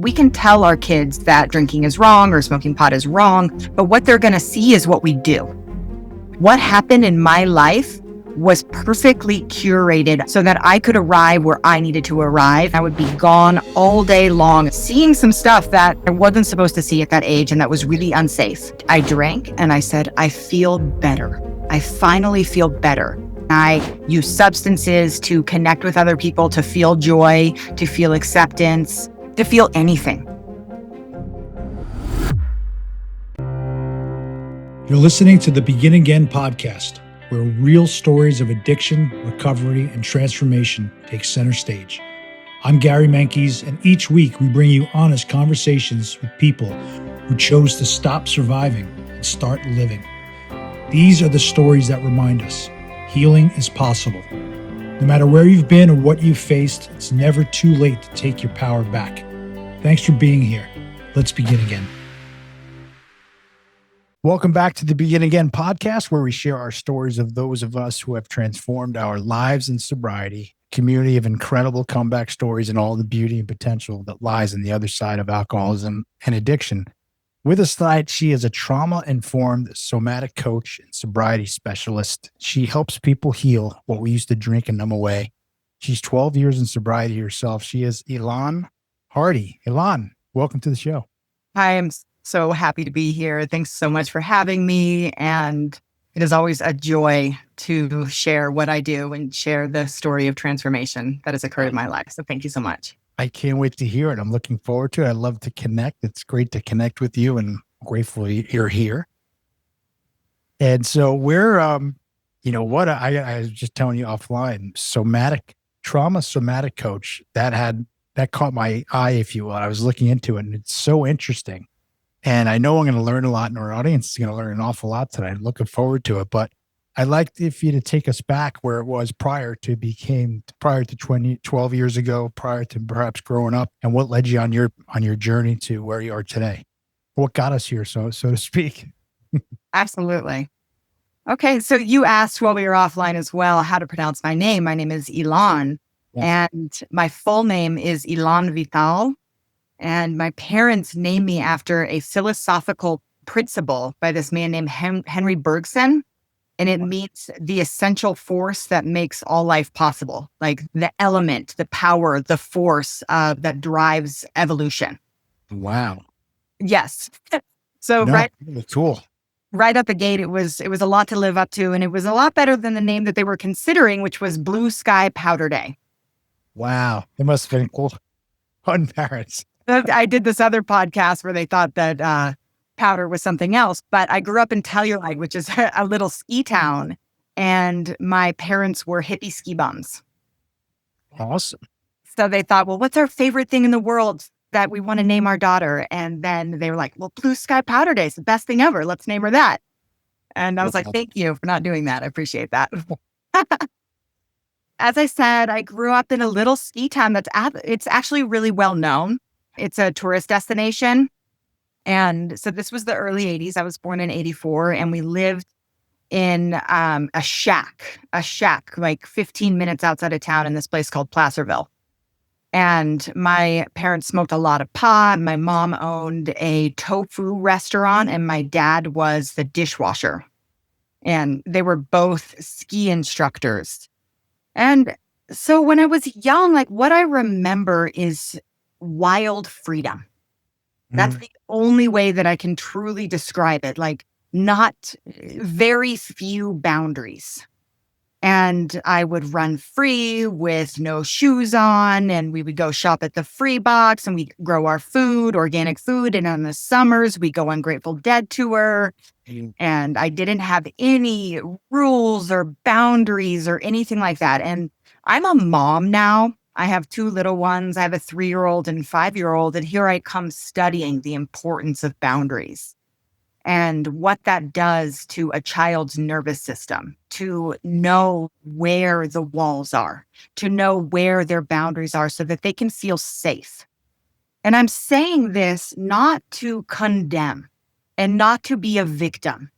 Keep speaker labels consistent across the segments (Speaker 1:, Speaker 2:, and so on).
Speaker 1: We can tell our kids that drinking is wrong or smoking pot is wrong, but what they're going to see is what we do. What happened in my life was perfectly curated so that I could arrive where I needed to arrive. I would be gone all day long, seeing some stuff that I wasn't supposed to see at that age and that was really unsafe. I drank and I said, I feel better. I finally feel better. I use substances to connect with other people, to feel joy, to feel acceptance, to feel anything.
Speaker 2: You're listening to the Begin Again podcast, where real stories of addiction, recovery, and transformation take center stage. I'm Gary Menkes, and each week we bring you honest conversations with people who chose to stop surviving and start living. These are the stories that remind us healing is possible. No matter where you've been or what you've faced, it's never too late to take your power back. Thanks for being here. Let's begin again. Welcome back to the Begin Again podcast, where we share our stories of those of us who have transformed our lives in sobriety, a community of incredible comeback stories and all the beauty and potential that lies on the other side of alcoholism and addiction. With us tonight, she is a trauma-informed somatic coach and sobriety specialist. She helps people heal what we used to drink and numb away. She's 12 years in sobriety herself. She is Elan Hardy. Elan, welcome to the show.
Speaker 1: I am so happy to be here. Thanks so much for having me. And it is always a joy to share what I do and share the story of transformation that has occurred in my life. So thank you so much.
Speaker 2: I can't wait to hear it. I'm looking forward to it. I love to connect. It's great to connect with you, and I'm grateful you're here. And so we're, I was just telling you offline, somatic coach, that caught my eye, if you will. I was looking into it, and it's so interesting. And I know I'm going to learn a lot, and our audience is going to learn an awful lot tonight. I'm looking forward to it. But I'd like if you to take us back where it was prior to 12 years ago, prior to perhaps growing up, and what led you on your journey to where you are today. What got us here, so to speak.
Speaker 1: Absolutely. Okay, so you asked while we were offline as well how to pronounce my name. My name is Elan, and my full name is Elan Vital. And my parents named me after a philosophical principle by this man named Henry Bergson. And it means the essential force that makes all life possible, like the element, the power, the force that drives evolution.
Speaker 2: Wow.
Speaker 1: Yes. So
Speaker 2: cool.
Speaker 1: Right out the gate, it was a lot to live up to. And it was a lot better than the name that they were considering, which was Blue Sky Powder Day.
Speaker 2: Wow. It must have been cool. Fun parents.
Speaker 1: I did this other podcast where they thought that powder was something else, but I grew up in Telluride, which is a little ski town, and my parents were hippie ski bums.
Speaker 2: Awesome.
Speaker 1: So they thought, well, what's our favorite thing in the world that we want to name our daughter? And then they were like, well, Blue Sky Powder Day is the best thing ever. Let's name her that. And I was like, thank you for not doing that. I appreciate that. As I said, I grew up in a little ski town it's actually really well known. It's a tourist destination. And so this was the early 80s. I was born in 84, and we lived in a shack like 15 minutes outside of town in this place called Placerville. And my parents smoked a lot of pot. My mom owned a tofu restaurant, and my dad was the dishwasher. And they were both ski instructors. And so when I was young, like what I remember is wild freedom. That's the only way that I can truly describe it. Like not very few boundaries. And I would run free with no shoes on, and we would go shop at the free box, and we grow our food, organic food. And in the summers, we go on Grateful Dead tour. And I didn't have any rules or boundaries or anything like that. And I'm a mom now. I have two little ones. I have a 3-year-old and 5-year-old. And here I come studying the importance of boundaries and what that does to a child's nervous system, to know where the walls are, to know where their boundaries are so that they can feel safe. And I'm saying this not to condemn and not to be a victim,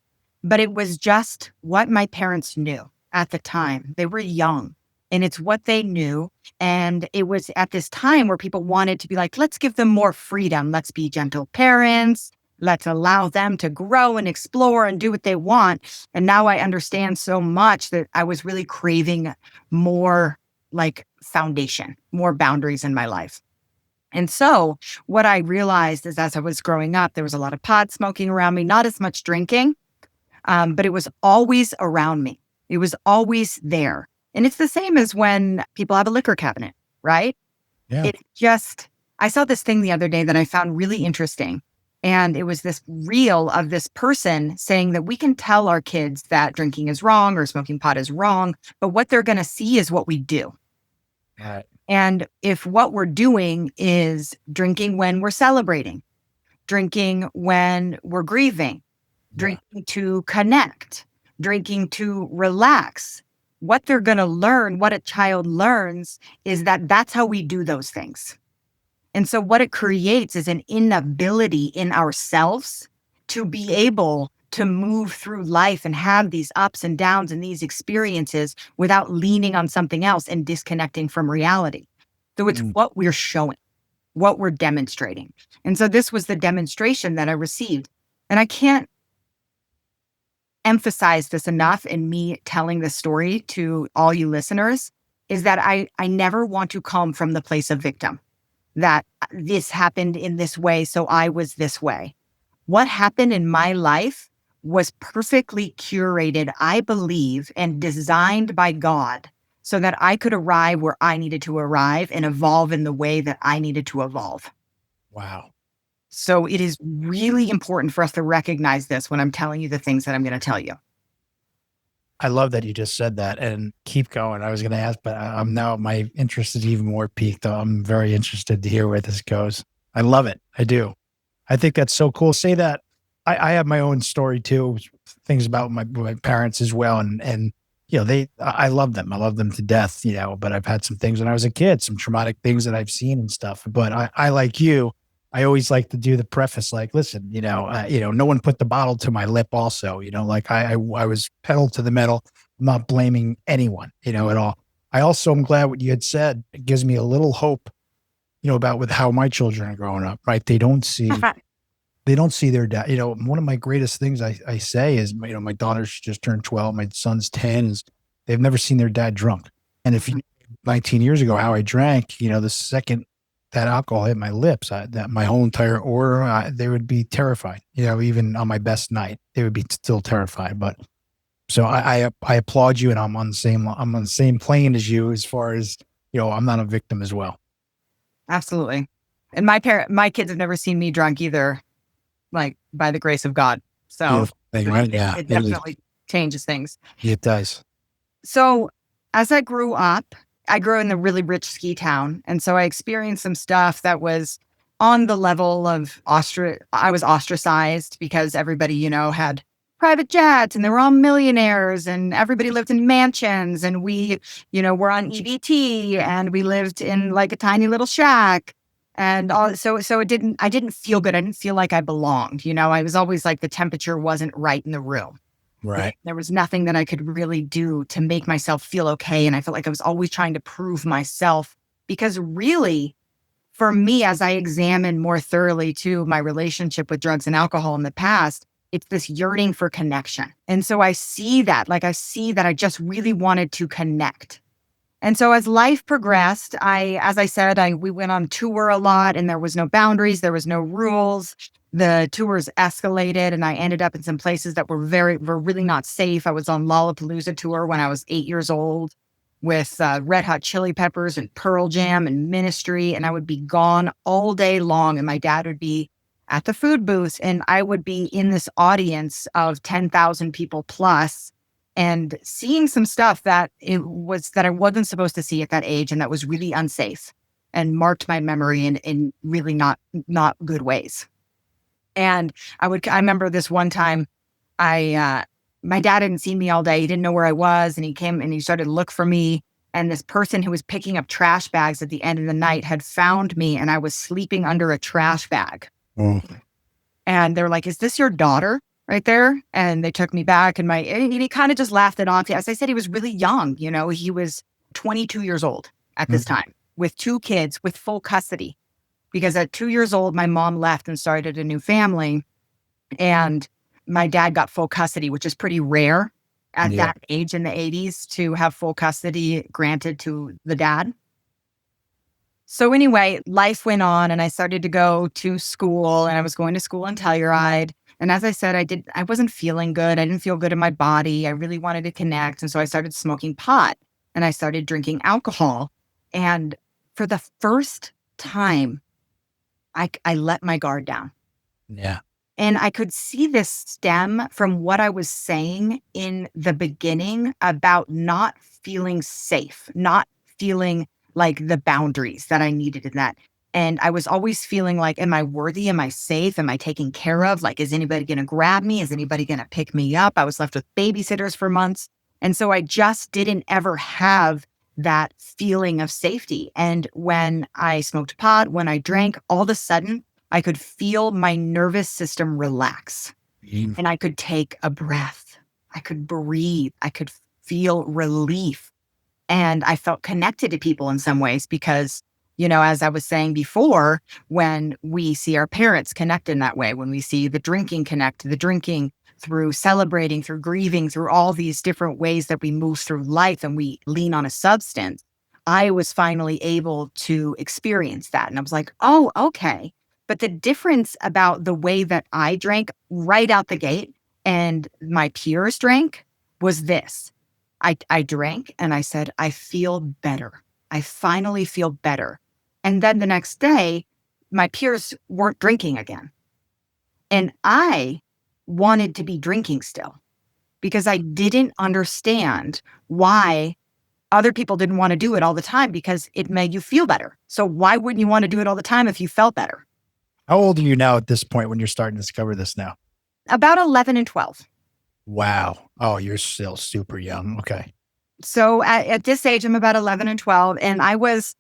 Speaker 1: but it was just what my parents knew at the time. They were young. and it's what they knew. And it was at this time where people wanted to be like, let's give them more freedom. Let's be gentle parents. Let's allow them to grow and explore and do what they want. And now I understand so much that I was really craving more like foundation, more boundaries in my life. And so what I realized is as I was growing up, there was a lot of pot smoking around me, not as much drinking, but it was always around me. It was always there. And it's the same as when people have a liquor cabinet, right?
Speaker 2: Yeah.
Speaker 1: It just, I saw this thing the other day that I found really interesting. And it was this reel of this person saying that we can tell our kids that drinking is wrong or smoking pot is wrong, but what they're going to see is what we do.
Speaker 2: Right.
Speaker 1: And if what we're doing is drinking when we're celebrating, drinking when we're grieving, drinking to connect, drinking to relax, what they're going to learn, what a child learns is that that's how we do those things. And so what it creates is an inability in ourselves to be able to move through life and have these ups and downs and these experiences without leaning on something else and disconnecting from reality. So it's what we're showing, what we're demonstrating. And so this was the demonstration that I received. And I can't emphasize this enough in me telling this story to all you listeners, is that I never want to come from the place of victim, that this happened in this way, so I was this way. What happened in my life was perfectly curated, I believe, and designed by God so that I could arrive where I needed to arrive and evolve in the way that I needed to evolve.
Speaker 2: Wow.
Speaker 1: So it is really important for us to recognize this when I'm telling you the things that I'm going to tell you.
Speaker 2: I love that you just said that, and keep going. I was going to ask, but I'm now, my interest is even more piqued. I'm very interested to hear where this goes. I love it. I do. I think that's so cool. Say that. I have my own story too, things about my parents as well. And, you know, I love them. I love them to death, you know, but I've had some things when I was a kid, some traumatic things that I've seen and stuff. But I like you, I always like to do the preface, like, listen, no one put the bottle to my lip also, like I was pedal to the metal. I'm not blaming anyone, at all. I also am glad what you had said. It gives me a little hope, about with how my children are growing up, right? They don't see their dad. One of my greatest things I say is, my daughter's just turned 12, my son's 10, is they've never seen their dad drunk. And if 19 years ago, how I drank, the second that alcohol hit my lips, that my whole entire aura, they would be terrified. Even on my best night, they would be still terrified. But so I applaud you, and I'm on the same plane as you as far as, I'm not a victim as well.
Speaker 1: Absolutely. And my kids have never seen me drunk either, like by the grace of God. So
Speaker 2: thing, right? Yeah,
Speaker 1: it definitely changes things.
Speaker 2: It does.
Speaker 1: So as I grew up, I grew in a really rich ski town. And so I experienced some stuff that was on the level of I was ostracized because everybody, had private jets and they were all millionaires and everybody lived in mansions. And we, were on EBT and we lived in like a tiny little shack. And so I didn't feel good. I didn't feel like I belonged. I was always like the temperature wasn't right in the room.
Speaker 2: Right.
Speaker 1: There was nothing that I could really do to make myself feel okay. And I felt like I was always trying to prove myself, because really, for me, as I examine more thoroughly too my relationship with drugs and alcohol in the past, it's this yearning for connection. And so I see that I just really wanted to connect. And so as life progressed, as I said, we went on tour a lot and there was no boundaries, there was no rules. The tours escalated and I ended up in some places that were really not safe. I was on Lollapalooza tour when I was 8 years old with Red Hot Chili Peppers and Pearl Jam and Ministry. And I would be gone all day long. And my dad would be at the food booth and I would be in this audience of 10,000 people plus and seeing some stuff that I wasn't supposed to see at that age. And that was really unsafe and marked my memory in really not good ways. And I remember this one time my dad hadn't seen me all day. He didn't know where I was. And he came and he started to look for me. And this person who was picking up trash bags at the end of the night had found me and I was sleeping under a trash bag. And they were like, "Is this your daughter right there?" And they took me back and he kind of just laughed it off. As I said, he was really young. He was 22 years old at this time with 2 kids with full custody. Because at 2 years old, my mom left and started a new family. And my dad got full custody, which is pretty rare at that age in the 80s to have full custody granted to the dad. So anyway, life went on and I started to go to school and I was going to school in Telluride. And as I said, I wasn't feeling good. I didn't feel good in my body. I really wanted to connect. And so I started smoking pot and I started drinking alcohol. And for the first time, I let my guard down.
Speaker 2: Yeah.
Speaker 1: And I could see this stem from what I was saying in the beginning about not feeling safe, not feeling like the boundaries that I needed in that. And I was always feeling like, am I worthy? Am I safe? Am I taken care of? Like, is anybody going to grab me? Is anybody going to pick me up? I was left with babysitters for months. And so I just didn't ever have that feeling of safety. And when I smoked pot, when I drank, all of a sudden, I could feel my nervous system relax and I could take a breath. I could breathe. I could feel relief. And I felt connected to people in some ways because, as I was saying before, when we see our parents connect in that way, when we see the drinking connect, the drinking through celebrating, through grieving, through all these different ways that we move through life and we lean on a substance, I was finally able to experience that. And I was like, oh, okay. But the difference about the way that I drank right out the gate and my peers drank was this. I drank and I said, I feel better. I finally feel better. And then the next day, my peers weren't drinking again. And I wanted to be drinking still because I didn't understand why other people didn't want to do it all the time because it made you feel better. So why wouldn't you want to do it all the time if you felt better?
Speaker 2: How old are you now at this point when you're starting to discover this now?
Speaker 1: About 11 and 12.
Speaker 2: Wow. Oh, you're still super young. Okay.
Speaker 1: So at this age, I'm about 11 and 12. And I was,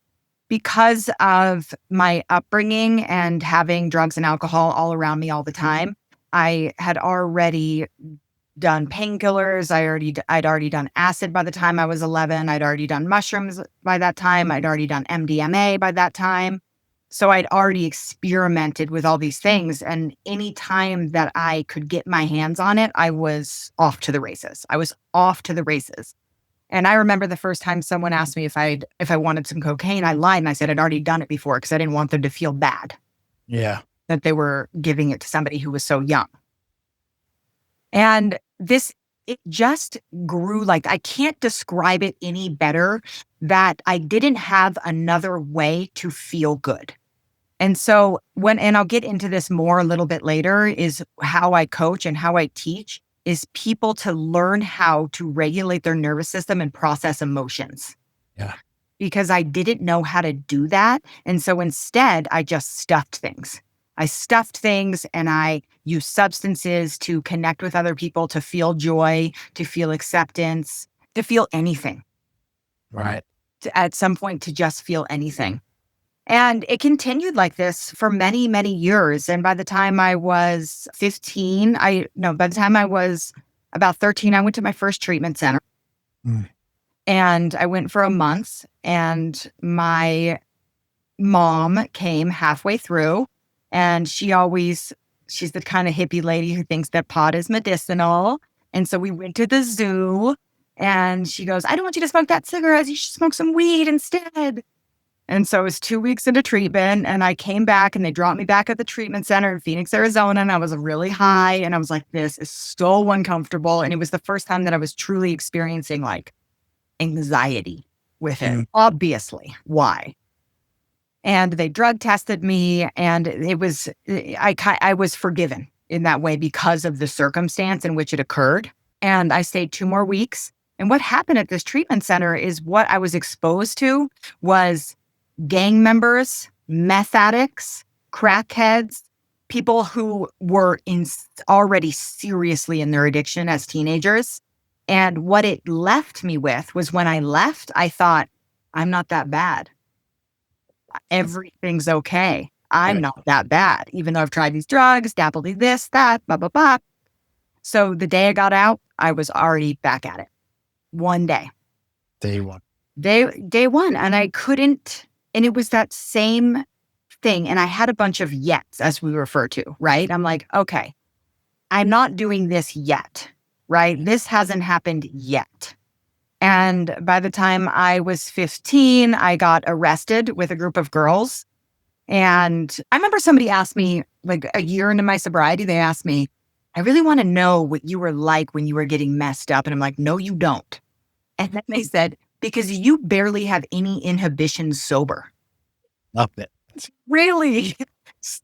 Speaker 1: because of my upbringing and having drugs and alcohol all around me all the time, I had already done painkillers. I'd already done acid by the time I was 11. I'd already done mushrooms by that time. I'd already done MDMA by that time. So I'd already experimented with all these things. And any time that I could get my hands on it, I was off to the races. And I remember the first time someone asked me if I wanted some cocaine, I lied and I said I'd already done it before because I didn't want them to feel bad.
Speaker 2: Yeah.
Speaker 1: That they were giving it to somebody who was so young. And it just grew like, I can't describe it any better, that I didn't have another way to feel good. And so and I'll get into this more a little bit later, is how I coach and how I teach is people to learn how to regulate their nervous system and process emotions.
Speaker 2: Yeah.
Speaker 1: Because I didn't know how to do that. And so instead, I just stuffed things. And I used substances to connect with other people, to feel joy, to feel acceptance, to feel anything.
Speaker 2: Right.
Speaker 1: At some point, to just feel anything. And it continued like this for many, many years. And by the time I was 15, by the time I was about 13, I went to my first treatment center. And I went for a month. And my mom came halfway through. And she's the kind of hippie lady who thinks that pot is medicinal. And so we went to the zoo. And she goes, I don't want you to smoke that cigarette. You should smoke some weed instead. And so it was 2 weeks into treatment and I came back and they dropped me back at the treatment center in Phoenix, Arizona. And I was really high and I was like, this is so uncomfortable. And it was the first time that I was truly experiencing like anxiety with it. Obviously. Why? And they drug tested me and I was forgiven in that way because of the circumstance in which it occurred. And I stayed 2 more weeks. And what happened at this treatment center is what I was exposed to was gang members, meth addicts, crackheads, people who were already seriously in their addiction as teenagers. And what it left me with was when I left, I thought, I'm not that bad. Everything's okay. I'm not that bad, even though I've tried these drugs, dabbled in this, that, blah, blah, blah. So the day I got out, I was already back at it. One day.
Speaker 2: Day one.
Speaker 1: Day one. And I couldn't, and it was that same thing. And I had a bunch of yets, as we refer to, right? I'm like, okay, I'm not doing this yet, right? This hasn't happened yet. And by the time I was 15, I got arrested with a group of girls. And I remember somebody asked me, like a year into my sobriety, they asked me, I really want to know what you were like when you were getting messed up. And I'm like, no, you don't. And then they said, because you barely have any inhibition sober.
Speaker 2: Love it.
Speaker 1: Really?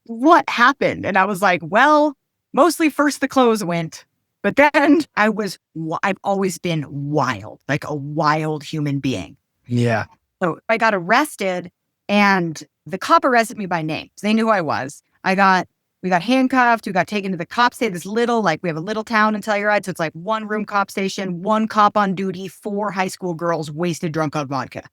Speaker 1: What happened? And I was like, well, mostly first the clothes went, but then I've always been wild, like a wild human being.
Speaker 2: Yeah.
Speaker 1: So I got arrested, and the cop arrested me by name. They knew who I was. We got handcuffed. We got taken to the cop station. This little, like we have a little town in Telluride. So it's like one room cop station, one cop on duty, 4 high school girls wasted drunk on vodka.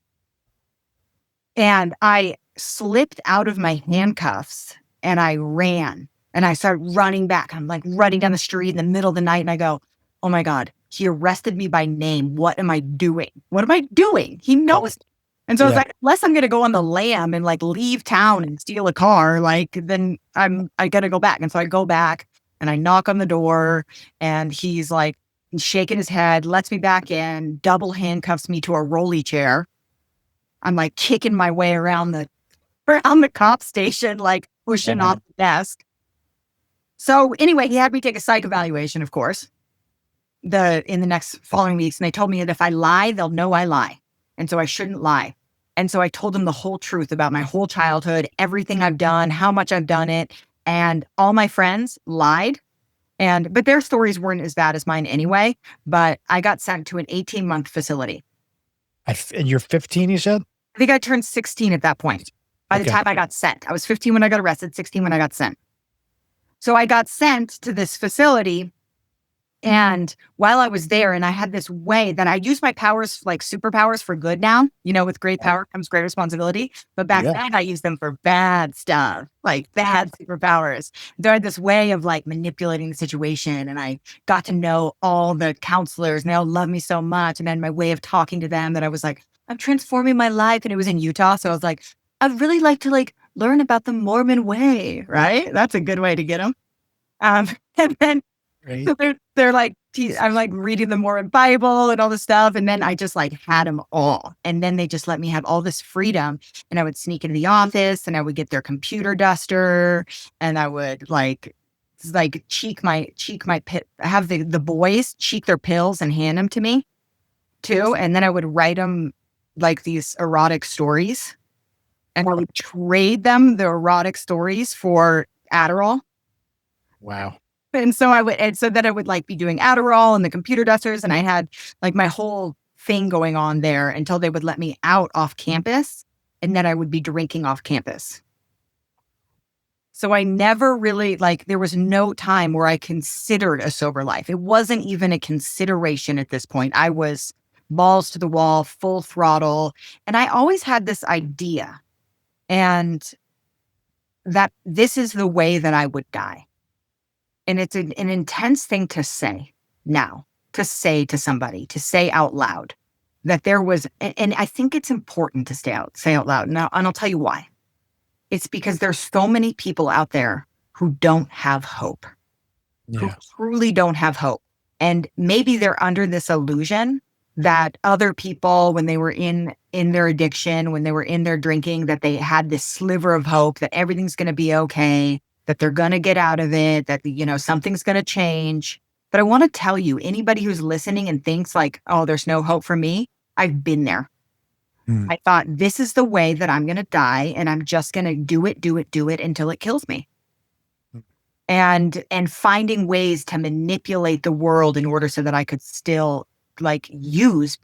Speaker 1: And I slipped out of my handcuffs and I ran and I started running back. I'm like running down the street in the middle of the night. And I go, oh my God, he arrested me by name. What am I doing? What am I doing? He knows. And so I was like, unless I'm going to go on the lam and like leave town and steal a car, like then I got to go back. And so I go back and I knock on the door, and he's like, he's shaking his head, lets me back in, double handcuffs me to a rolly chair. I'm like kicking my way around the cop station, like pushing off the desk. So anyway, he had me take a psych evaluation, of course, in the next following weeks. And they told me that if I lie, they'll know I lie. And so I shouldn't lie. And so I told them the whole truth about my whole childhood, everything I've done, how much I've done it. And all my friends lied. But their stories weren't as bad as mine anyway. But I got sent to an 18-month facility.
Speaker 2: And you're 15, you said?
Speaker 1: I think I turned 16 at that point. By the time I got sent, I was 15 when I got arrested, 16 when I got sent. So I got sent to this facility. And while I was there, and I had this way that I use my powers, like superpowers, for good now. You know, with great power comes great responsibility. But back then I used them for bad stuff, like bad superpowers. There had this way of like manipulating the situation. And I got to know all the counselors, and they all loved me so much. And then my way of talking to them, that I was like, I'm transforming my life. And it was in Utah. So I was like, I'd really like to like learn about the Mormon way, right? That's a good way to get them. And then so they're like, I'm like reading the Mormon Bible and all this stuff. And then I just like had them all. And then they just let me have all this freedom. And I would sneak into the office, and I would get their computer duster, and I would cheek my have the boys cheek their pills and hand them to me too. And then I would write them like these erotic stories, and I would trade them the erotic stories for Adderall.
Speaker 2: Wow.
Speaker 1: And so then I would like be doing Adderall and the computer dusters, and I had like my whole thing going on there until they would let me out off campus, and then I would be drinking off campus. So I never really there was no time where I considered a sober life. It wasn't even a consideration at this point. I was balls to the wall, full throttle. And I always had this idea, and that this is the way that I would die. And it's an intense thing to say now, to say to somebody, to say out loud that there was, and I think it's important to say out loud. Now, and I'll tell you why. It's because there's so many people out there who don't have hope, who truly don't have hope. And maybe they're under this illusion that other people, when they were in their addiction, when they were in their drinking, that they had this sliver of hope that everything's going to be okay, that they're going to get out of it, that, something's going to change. But I want to tell you, anybody who's listening and thinks like, oh, there's no hope for me, I've been there. I thought, this is the way that I'm going to die, and I'm just going to do it until it kills me. And finding ways to manipulate the world in order so that I could still use,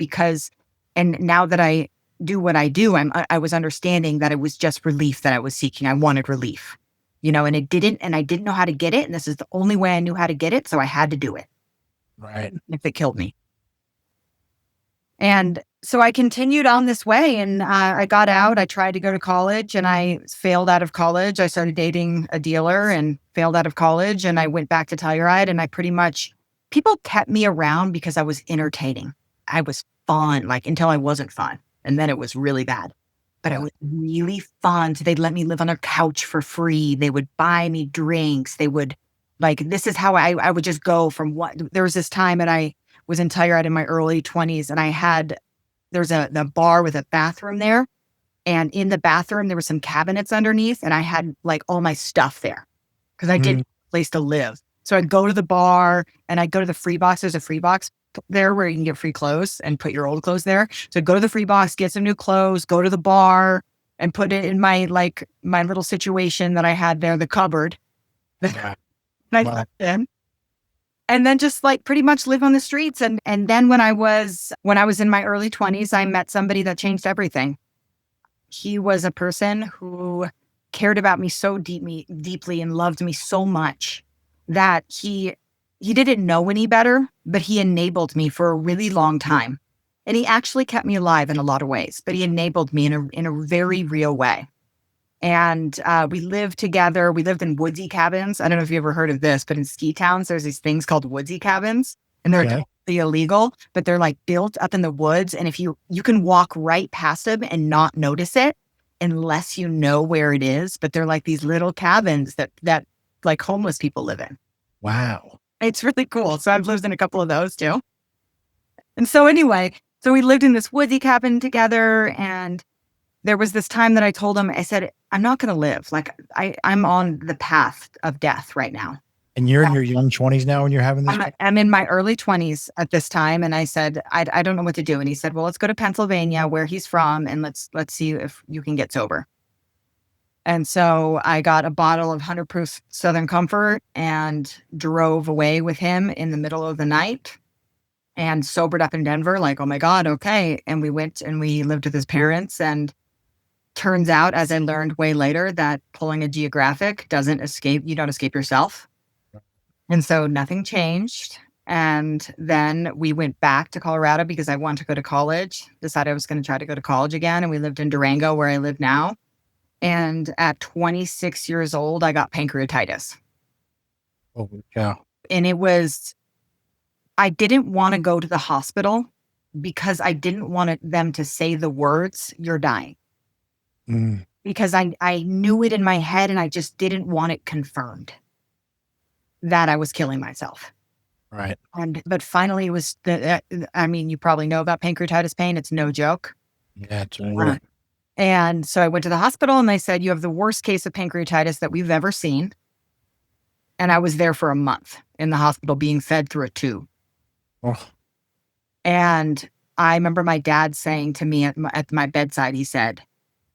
Speaker 1: and now that I do what I do, I was understanding that it was just relief that I was seeking. I wanted relief. And I didn't know how to get it. And this is the only way I knew how to get it. So I had to do it.
Speaker 2: Right.
Speaker 1: If it killed me. And so I continued on this way, and I got out. I tried to go to college, and I failed out of college. I started dating a dealer and failed out of college. And I went back to Telluride, and people kept me around because I was entertaining. I was fun, until I wasn't fun. And then it was really bad. But it was really fun. So they'd let me live on their couch for free. They would buy me drinks. They would this is how I would just go from there was this time that I was in Telluride in my early 20s and there's a bar with a bathroom there. And in the bathroom, there were some cabinets underneath and I had like all my stuff there because I didn't have a place to live. So I'd go to the bar and I'd go to the free box. There's a free box there where you can get free clothes and put your old clothes there. So go to the free box, get some new clothes, go to the bar and put it in my little situation that I had there, the cupboard.
Speaker 2: Yeah.
Speaker 1: I slept in. And then just pretty much live on the streets. And then when I was in my early 20s, I met somebody that changed everything. He was a person who cared about me so deeply and loved me so much that he didn't know any better, but he enabled me for a really long time. And he actually kept me alive in a lot of ways, but he enabled me in a very real way. And we lived together. We lived in woodsy cabins. I don't know if you ever heard of this, but in ski towns, there's these things called woodsy cabins. And they're totally illegal, but they're built up in the woods. And if you can walk right past them and not notice it unless you know where it is. But they're these little cabins that homeless people live in.
Speaker 2: Wow.
Speaker 1: It's really cool. So I've lived in a couple of those too. And so anyway, we lived in this woodsy cabin together. And there was this time that I told him, I said, I'm not going to live. I'm on the path of death right now.
Speaker 2: And you're in your young 20s now when you're having this?
Speaker 1: I'm in my early 20s at this time. And I said, I don't know what to do. And he said, well, let's go to Pennsylvania where he's from. And let's see if you can get sober. And so I got a bottle of 100 proof Southern Comfort and drove away with him in the middle of the night and sobered up in Denver. Oh my God. Okay. And we went and we lived with his parents. And turns out, as I learned way later, that pulling a geographic you don't escape yourself. And so nothing changed. And then we went back to Colorado because I wanted to go to college, decided I was going to try to go to college again. And we lived in Durango where I live now. And at 26 years old, I got pancreatitis.
Speaker 2: Oh, yeah.
Speaker 1: And I didn't want to go to the hospital because I didn't want them to say the words, you're dying. Because I knew it in my head and I just didn't want it confirmed that I was killing myself.
Speaker 2: Right.
Speaker 1: But finally it was you probably know about pancreatitis pain. It's no joke.
Speaker 2: Yeah, it's real.
Speaker 1: And so I went to the hospital and they said, you have the worst case of pancreatitis that we've ever seen. And I was there for a month in the hospital being fed through a tube.
Speaker 2: Oh.
Speaker 1: And I remember my dad saying to me at my bedside, he said,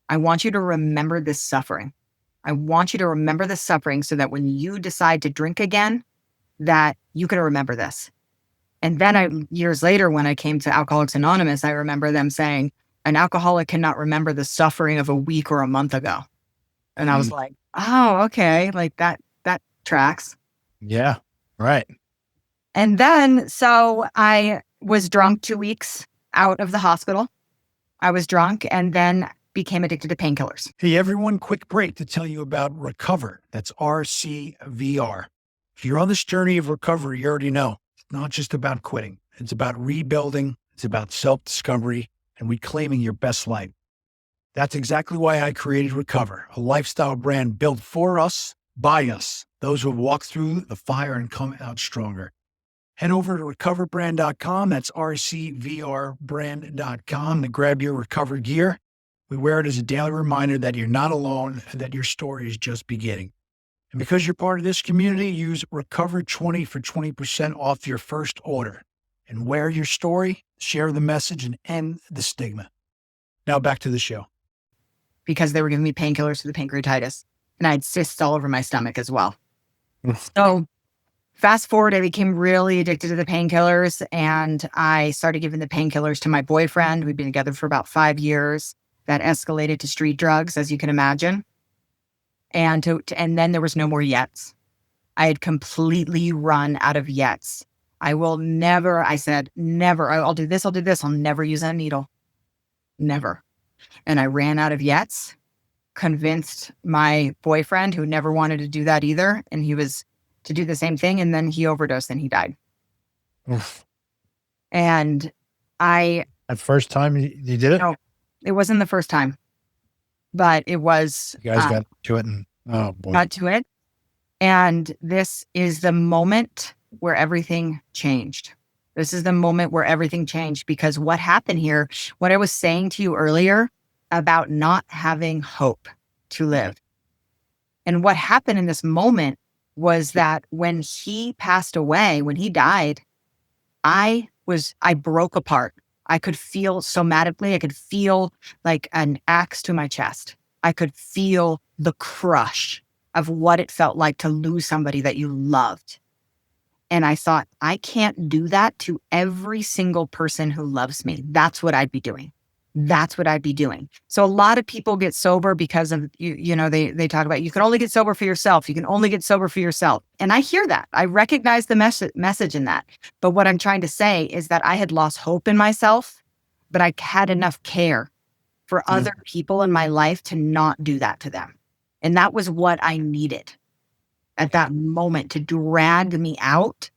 Speaker 1: I want you to remember this suffering. I want you to remember this suffering so that when you decide to drink again, that you can remember this. And then years later, when I came to Alcoholics Anonymous, I remember them saying, an alcoholic cannot remember the suffering of a week or a month ago. And I was like, oh, okay. That tracks.
Speaker 2: Yeah. Right.
Speaker 1: And then, so I was drunk 2 weeks out of the hospital. I was drunk and then became addicted to painkillers.
Speaker 2: Hey, everyone, quick break to tell you about Recover. That's RCVR. If you're on this journey of recovery, you already know it's not just about quitting. It's about rebuilding. It's about self-discovery and reclaiming your best life. That's exactly why I created Recover, a lifestyle brand built for us, by us, those who have walked through the fire and come out stronger. Head over to recoverbrand.com. That's RCVRbrand.com to grab your Recover gear. We wear it as a daily reminder that you're not alone and that your story is just beginning. And because you're part of this community, use Recover20 for 20% off your first order. And wear your story, share the message, and end the stigma. Now back to the show.
Speaker 1: Because they were giving me painkillers for the pancreatitis. And I had cysts all over my stomach as well. So fast forward, I became really addicted to the painkillers. And I started giving the painkillers to my boyfriend. We'd been together for about 5 years. That escalated to street drugs, as you can imagine. And then there was no more yets. I had completely run out of yets. I said, never, I'll do this. I'll never use a needle. Never. And I ran out of yets, convinced my boyfriend, who never wanted to do that either. And he was to do the same thing. And then he overdosed and he died.
Speaker 2: Oof.
Speaker 1: And
Speaker 2: That first time you did it?
Speaker 1: No, It wasn't the first time, but it was,
Speaker 2: You guys got to it, and oh boy.
Speaker 1: got to it. And this is the moment where everything changed. This is the moment where everything changed, because what happened here, what I was saying to you earlier about not having hope to live. And what happened in this moment was that when he passed away, when he died, I broke apart. I could feel somatically, I could feel like an axe to my chest. I could feel the crush of what it felt like to lose somebody that you loved. And I thought, I can't do that to every single person who loves me. That's what I'd be doing. That's what I'd be doing. So a lot of people get sober because of, they talk about, you can only get sober for yourself. You can only get sober for yourself. And I hear that. I recognize the message in that. But what I'm trying to say is that I had lost hope in myself, but I had enough care for other people in my life to not do that to them. And that was what I needed at that moment, to drag me out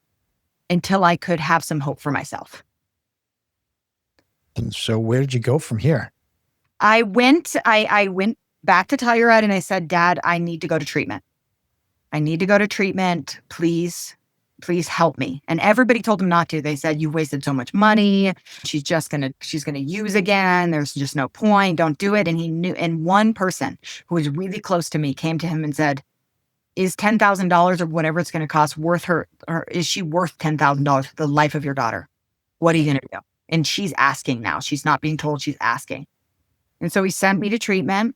Speaker 1: until I could have some hope for myself.
Speaker 2: And so where did you go from here?
Speaker 1: I went back to Telluride and I said, Dad, I need to go to treatment. I need to go to treatment. Please help me. And everybody told him not to. They said, you've wasted so much money. She's going to use again. There's just no point. Don't do it. And he knew, and one person who was really close to me came to him and said, is $10,000 or whatever it's going to cost worth her, or is she worth $10,000 for the life of your daughter? What are you going to do? And she's asking now. She's not being told, she's asking. And so he sent me to treatment,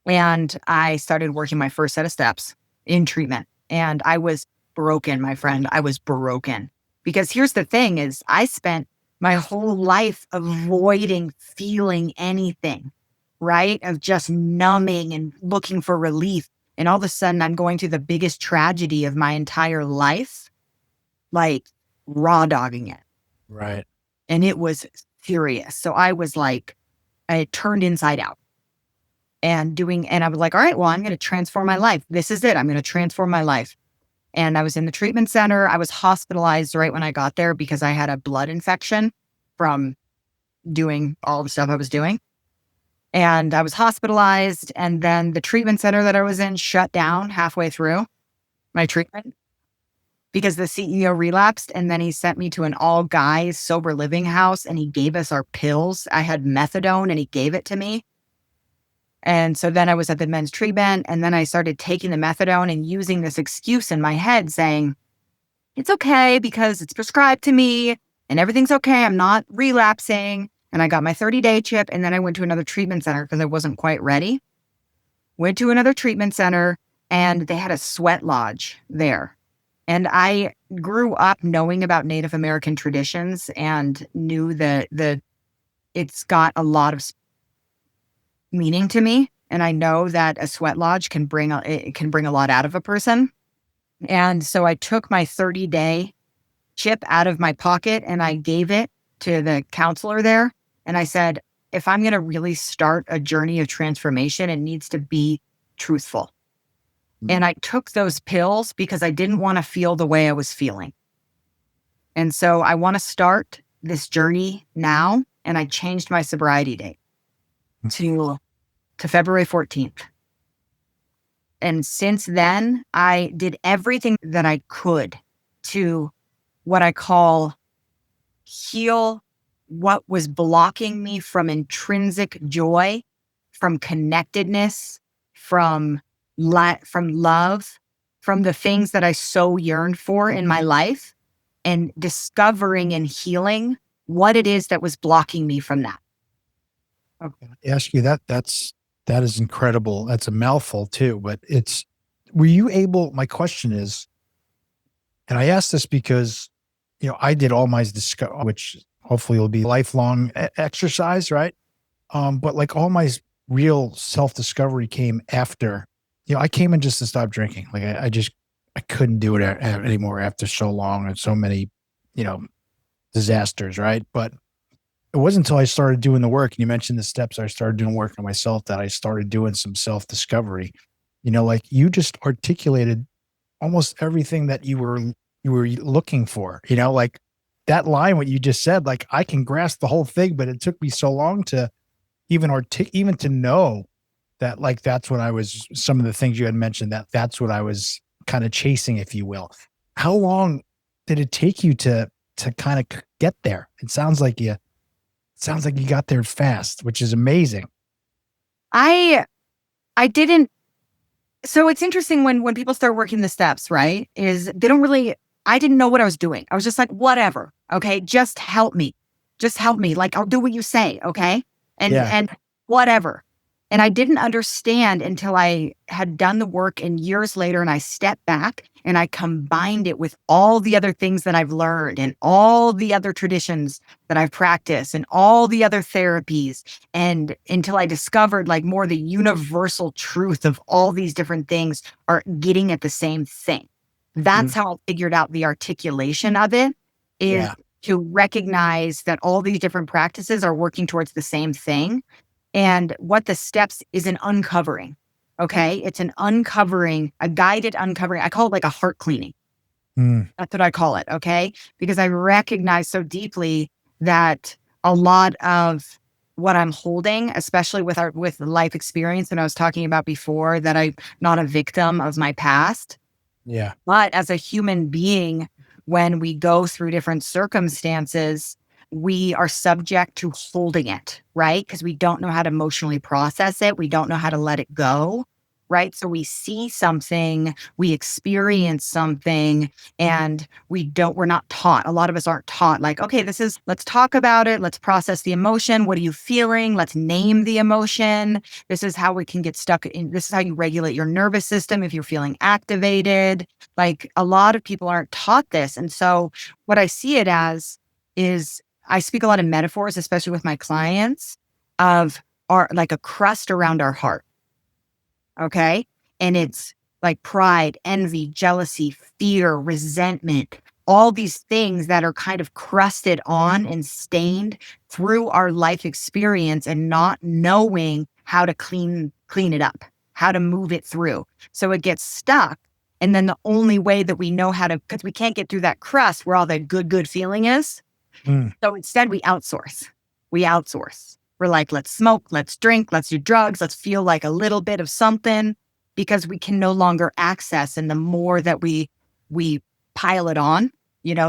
Speaker 1: and I started working my first set of steps in treatment. And I was broken, my friend. I was broken. Because here's the thing is, I spent my whole life avoiding feeling anything, right? Of just numbing and looking for relief. And all of a sudden, I'm going through the biggest tragedy of my entire life, like raw dogging it.
Speaker 2: Right.
Speaker 1: And it was furious. So I was like, I turned inside out and I was like, all right, well, I'm going to transform my life. This is it. I'm going to transform my life. And I was in the treatment center. I was hospitalized right when I got there because I had a blood infection from doing all the stuff I was doing. And I was hospitalized. And then the treatment center that I was in shut down halfway through my treatment because the CEO relapsed. And then he sent me to an all guys sober living house and he gave us our pills. I had methadone and he gave it to me. And so then I was at the men's treatment, and then I started taking the methadone and using this excuse in my head saying, it's okay because it's prescribed to me and everything's okay. I'm not relapsing. And I got my 30-day chip, and then I went to another treatment center because I wasn't quite ready. Went to another treatment center, and they had a sweat lodge there. And I grew up knowing about Native American traditions and knew that it's got a lot of meaning to me. And I know that a sweat lodge can bring a lot out of a person. And so I took my 30-day chip out of my pocket and I gave it to the counselor there. And I said, if I'm going to really start a journey of transformation, it needs to be truthful. And I took those pills because I didn't want to feel the way I was feeling. And so I want to start this journey now. And I changed my sobriety date to February 14th. And since then, I did everything that I could to what I call heal what was blocking me from intrinsic joy, from connectedness, from love, from the things that I so yearned for in my life, and discovering and healing what it is that was blocking me from that.
Speaker 2: Okay. I ask you that is incredible. That's a mouthful too, but were you able, my question is, and I ask this because, I did all my discovery, which hopefully will be lifelong exercise, right? But like all my real self-discovery came after, I came in just to stop drinking. Like I couldn't do it anymore after so long and so many, disasters, right? But it wasn't until I started doing the work, and you mentioned the steps, I started doing work on myself, that I started doing some self-discovery. Like you just articulated almost everything that you were looking for, like that line, what you just said, like I can grasp the whole thing, but it took me so long to, even to know that, like, that's what I was, some of the things you had mentioned, that's what I was kind of chasing, if you will. How long did it take you to kind of get there? It sounds like you got there fast, which is amazing.
Speaker 1: I I didn't so it's interesting when people start working the steps, right? Is they don't really I didn't know what I was doing. I was just like, whatever. Okay. Just help me. Just help me. Like I'll do what you say. Okay.
Speaker 2: Yeah.
Speaker 1: And whatever. And I didn't understand until I had done the work and years later and I stepped back and I combined it with all the other things that I've learned and all the other traditions that I've practiced and all the other therapies. And until I discovered like more the universal truth of all these different things are getting at the same thing. That's
Speaker 2: Mm.
Speaker 1: how I figured out the articulation of it is
Speaker 2: Yeah.
Speaker 1: to recognize that all these different practices are working towards the same thing. And what the steps is an uncovering. Okay. It's an uncovering, a guided uncovering. I call it like a heart cleaning.
Speaker 2: Mm.
Speaker 1: That's what I call it. Okay. Because I recognize so deeply that a lot of what I'm holding, especially with the life experience that I was talking about before, that I'm not a victim of my past.
Speaker 2: Yeah.
Speaker 1: But as a human being, when we go through different circumstances, we are subject to holding it, right? Because we don't know how to emotionally process it. We don't know how to let it go, right? So we see something, we experience something, and we're not taught. A lot of us aren't taught, like, okay, let's talk about it. Let's process the emotion. What are you feeling? Let's name the emotion. This is how we can get stuck in. This is how you regulate your nervous system if you're feeling activated. Like a lot of people aren't taught this. And so what I see it as is I speak a lot of metaphors, especially with my clients, of our like a crust around our heart. Okay. And it's like pride, envy, jealousy, fear, resentment, all these things that are kind of crusted on and stained through our life experience and not knowing how to clean it up, how to move it through. So it gets stuck. And then the only way that we know how to, because we can't get through that crust where all that good feeling is.
Speaker 2: Mm.
Speaker 1: So instead we outsource. We outsource. We're like, let's smoke, let's drink, let's do drugs, let's feel like a little bit of something because we can no longer access. And the more that we pile it on,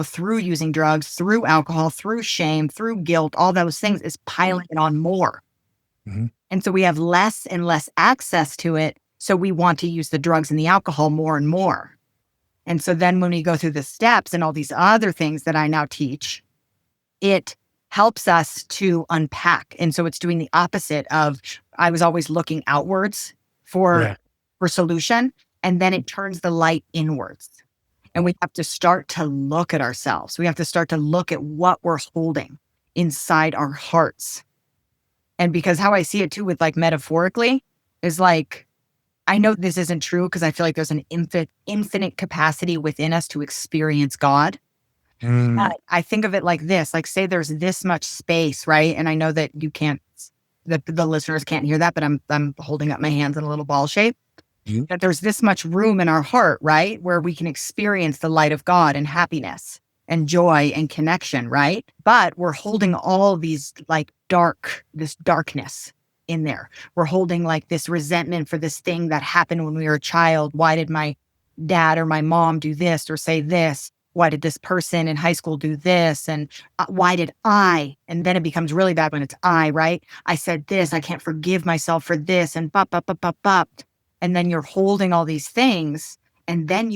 Speaker 1: through using drugs, through alcohol, through shame, through guilt, all those things is piling it on more.
Speaker 2: Mhm.
Speaker 1: And so we have less and less access to it. So we want to use the drugs and the alcohol more and more. And so then when we go through the steps and all these other things that I now teach, it helps us to unpack. And so it's doing the opposite of I was always looking outwards
Speaker 2: Yeah.
Speaker 1: for solution. And then it turns the light inwards. And we have to start to look at ourselves. We have to start to look at what we're holding inside our hearts. And because how I see it too with like metaphorically is like, I know this isn't true because I feel like there's an infinite capacity within us to experience God.
Speaker 2: Mm.
Speaker 1: I think of it like this, like say there's this much space, right? And I know that you can't, the listeners can't hear that, but I'm holding up my hands in a little ball shape.
Speaker 2: Mhm.
Speaker 1: That there's this much room in our heart, right? Where we can experience the light of God and happiness and joy and connection, right? But we're holding all these like this darkness in there. We're holding like this resentment for this thing that happened when we were a child. Why did my dad or my mom do this or say this? Why did this person in high school do this? And why did I? And then it becomes really bad when it's I, right? I said this, I can't forgive myself for this and bop, bop, bop, bop, bop. And then you're holding all these things. And then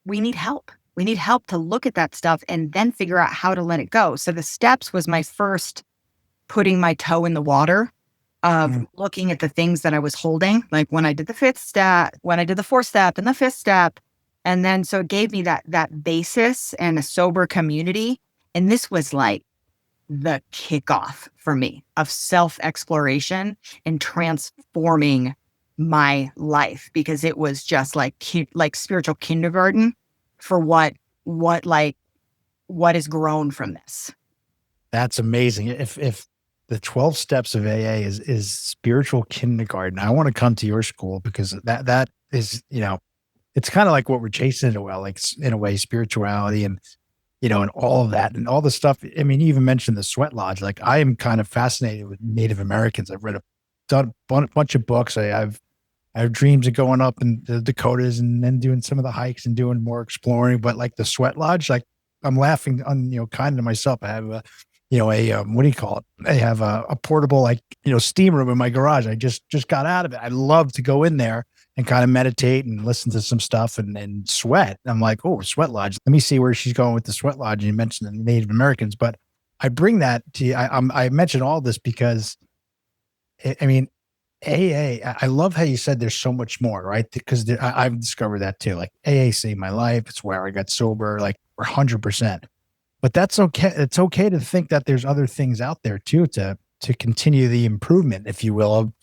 Speaker 1: we need help. We need help to look at that stuff and then figure out how to let it go. So the steps was my first putting my toe in the water of
Speaker 2: Mm.
Speaker 1: looking at the things that I was holding, like when I did the fifth step, when I did the fourth step and the fifth step. And then so it gave me that basis and a sober community. And this was like the kickoff for me of self-exploration and transforming my life because it was just like spiritual kindergarten for what like what is grown from this.
Speaker 2: That's amazing. If the 12 steps of AA is spiritual kindergarten, I want to come to your school because that is, it's kind of like what we're chasing in a way, like in a way, spirituality. And and all of that and all the stuff. I mean, you even mentioned the sweat lodge. Like, I am kind of fascinated with Native Americans. I've read done a bunch of books. I have dreams of going up in the Dakotas and then doing some of the hikes and doing more exploring. But like the sweat lodge, like, I'm laughing on, kind of myself. I have what do you call it? I have a portable, like, steam room in my garage. I just got out of it. I love to go in there and kind of meditate and listen to some stuff and sweat. I'm like, oh, sweat lodge. Let me see where she's going with the sweat lodge. And you mentioned the Native Americans, but I bring that to you. I mention all this because I mean, AA, I love how you said there's so much more, right? Because I've discovered that too. Like, AA saved my life. It's where I got sober, like, 100%. But that's okay. It's okay to think that there's other things out there too to continue the improvement, if you will,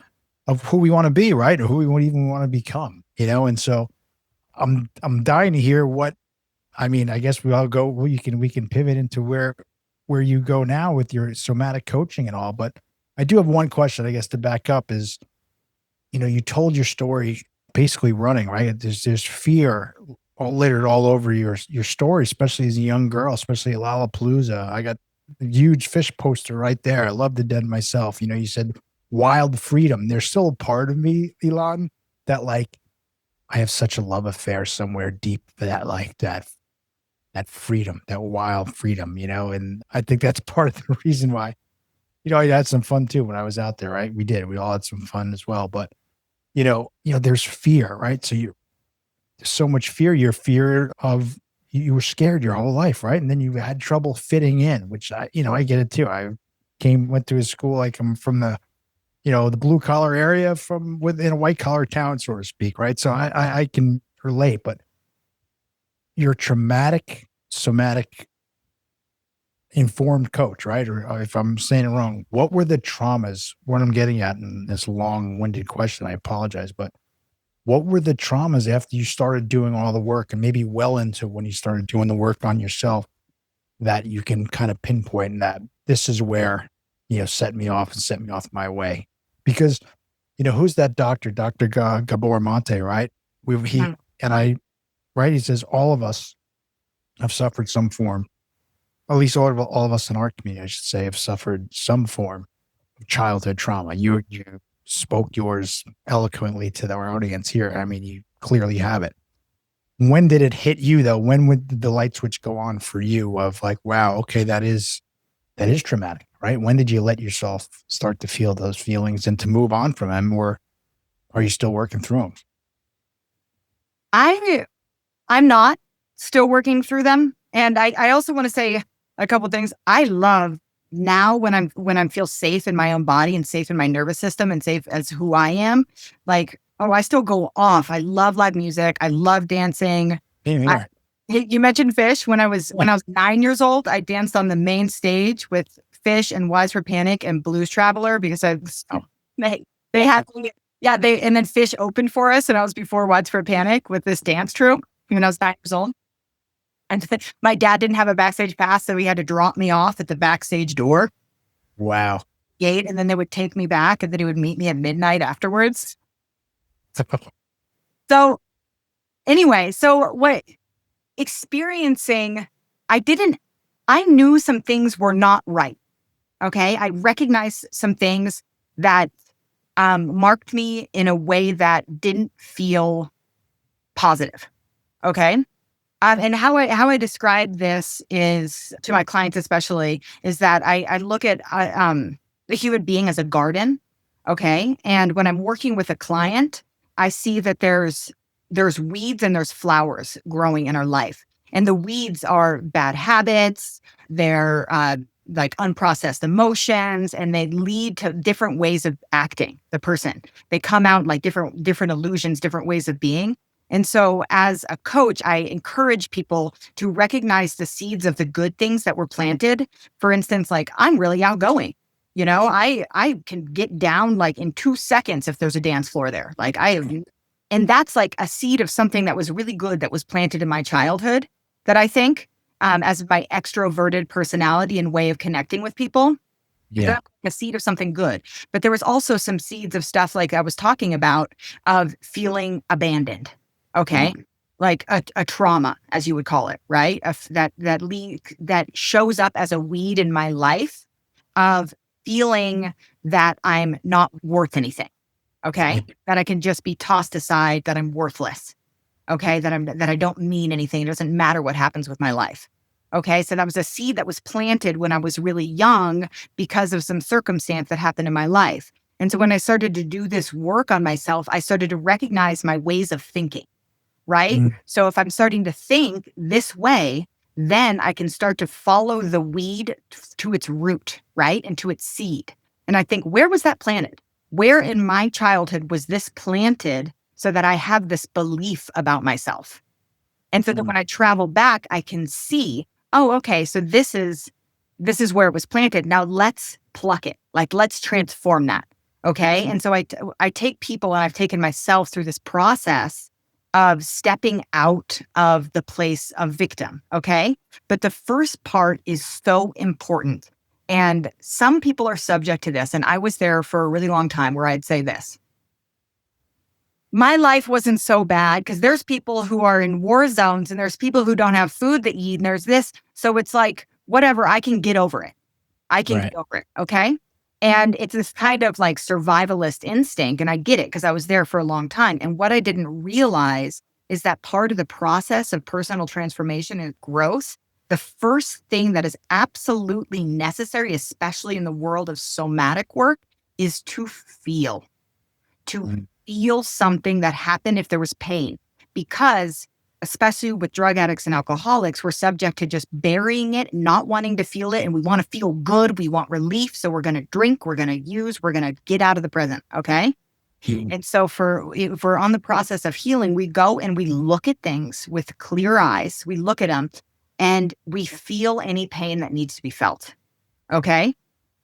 Speaker 2: of who we want to be, right? Or who we would even want to become, And so I'm dying to hear what, I mean, I guess we all go, well, we can pivot into where you go now with your somatic coaching and all. But I do have one question, I guess, to back up is, you told your story basically running, right? There's fear all littered all over your story, especially as a young girl, especially at Lollapalooza. I got a huge fish poster right there. I love the dead myself. You said wild freedom. There's still a part of me, Elan, that, like, I have such a love affair somewhere deep for that, like, that freedom, that wild freedom, and I think that's part of the reason why, I had some fun too when I was out there, right? We all had some fun as well, but there's fear, right? So there's so much fear. You're fear of, you were scared your whole life, right? And then you had trouble fitting in, which I get it too. I went to a school, like, I'm from the blue collar area from within a white collar town, so to speak, right? So I can relate, but you're traumatic, somatic, informed coach, right? Or if I'm saying it wrong, what were the traumas? What I'm getting at in this long-winded question, I apologize, but what were the traumas after you started doing all the work, and maybe well into when you started doing the work on yourself, that you can kind of pinpoint that this is where, set me off and set me off my way? Because, who's that doctor, Dr. Gabor Mate, right?
Speaker 1: Mhm.
Speaker 2: And I, right? He says, all of us have suffered some form, at least all of us in our community, I should say, have suffered some form of childhood trauma. You spoke yours eloquently to our audience here. I mean, you clearly have it. When did it hit you though? When would the light switch go on for you of, like, wow, okay, that is traumatic, right? When did you let yourself start to feel those feelings and to move on from them, or are you still working through them?
Speaker 1: I'm not still working through them. And I also want to say a couple things. I love now when I'm feel safe in my own body and safe in my nervous system and safe as who I am. Like, oh, I still go off. I love live music. I love dancing.
Speaker 2: Same
Speaker 1: I,
Speaker 2: here.
Speaker 1: you mentioned Fish. When I was
Speaker 2: Yeah.
Speaker 1: 9 years old, I danced on the main stage with Fish and Wise for Panic and Blues Traveler because they had, yeah, and then Fish opened for us, and I was before Wise for Panic with this dance troupe when I was 9 years old. And my dad didn't have a backstage pass, so he had to drop me off at the backstage door
Speaker 2: Wow.
Speaker 1: gate, and then they would take me back, and then he would meet me at midnight afterwards. So anyway, so what experiencing, I knew some things were not right. Okay. I recognized some things that marked me in a way that didn't feel positive. Okay. And how I describe this is to my clients, especially, is that I look at the human being as a garden. Okay. And when I'm working with a client, I see that there's weeds and there's flowers growing in our life. And the weeds are bad habits. They're like unprocessed emotions, and they lead to different ways of acting. The person, they come out like different illusions, different ways of being. And so as a coach, I encourage people to recognize the seeds of the good things that were planted. For instance, like, I'm really outgoing. I can get down like in 2 seconds if there's a dance floor there. And that's like a seed of something that was really good that was planted in my childhood that I think, as my extroverted personality and way of connecting with people,
Speaker 2: Yeah.
Speaker 1: that's a seed of something good. But there was also some seeds of stuff like I was talking about of feeling abandoned. Okay. like a trauma, as you would call it, right? That shows up as a weed in my life of feeling that I'm not worth anything. Okay. That I can just be tossed aside, that I'm worthless. Okay. That I don't mean anything. It doesn't matter what happens with my life. Okay. So that was a seed that was planted when I was really young because of some circumstance that happened in my life. And so when I started to do this work on myself, I started to recognize my ways of thinking, right?
Speaker 2: Mm.
Speaker 1: So if I'm starting to think this way, then I can start to follow the weed to its root, right? And to its seed. And I think, where was that planted? Where in my childhood was this planted so that I have this belief about myself? And so that when I travel back, I can see, oh, okay, so this is where it was planted. Now let's pluck it. Like, let's transform that. Okay. And so I take people, and I've taken myself through this process of stepping out of the place of victim. Okay. But the first part is so important. And some people are subject to this. And I was there for a really long time where I'd say this: my life wasn't so bad, because there's people who are in war zones, and there's people who don't have food to eat, and there's this. So it's like, whatever, I can get over it. I can
Speaker 2: Right.
Speaker 1: get over it. Okay. And it's this kind of like survivalist instinct. And I get it, because I was there for a long time. And what I didn't realize is that part of the process of personal transformation and growth, the first thing that is absolutely necessary, especially in the world of somatic work, is to
Speaker 2: Mm.
Speaker 1: feel something that happened if there was pain. Because especially with drug addicts and alcoholics, we're subject to just burying it, not wanting to feel it. And we want to feel good. We want relief. So we're going to drink, we're going to use, we're going to get out of the present. Okay.
Speaker 2: Mm.
Speaker 1: And so if we're on the process of healing, we go and we look at things with clear eyes. We look at them and we feel any pain that needs to be felt. Okay.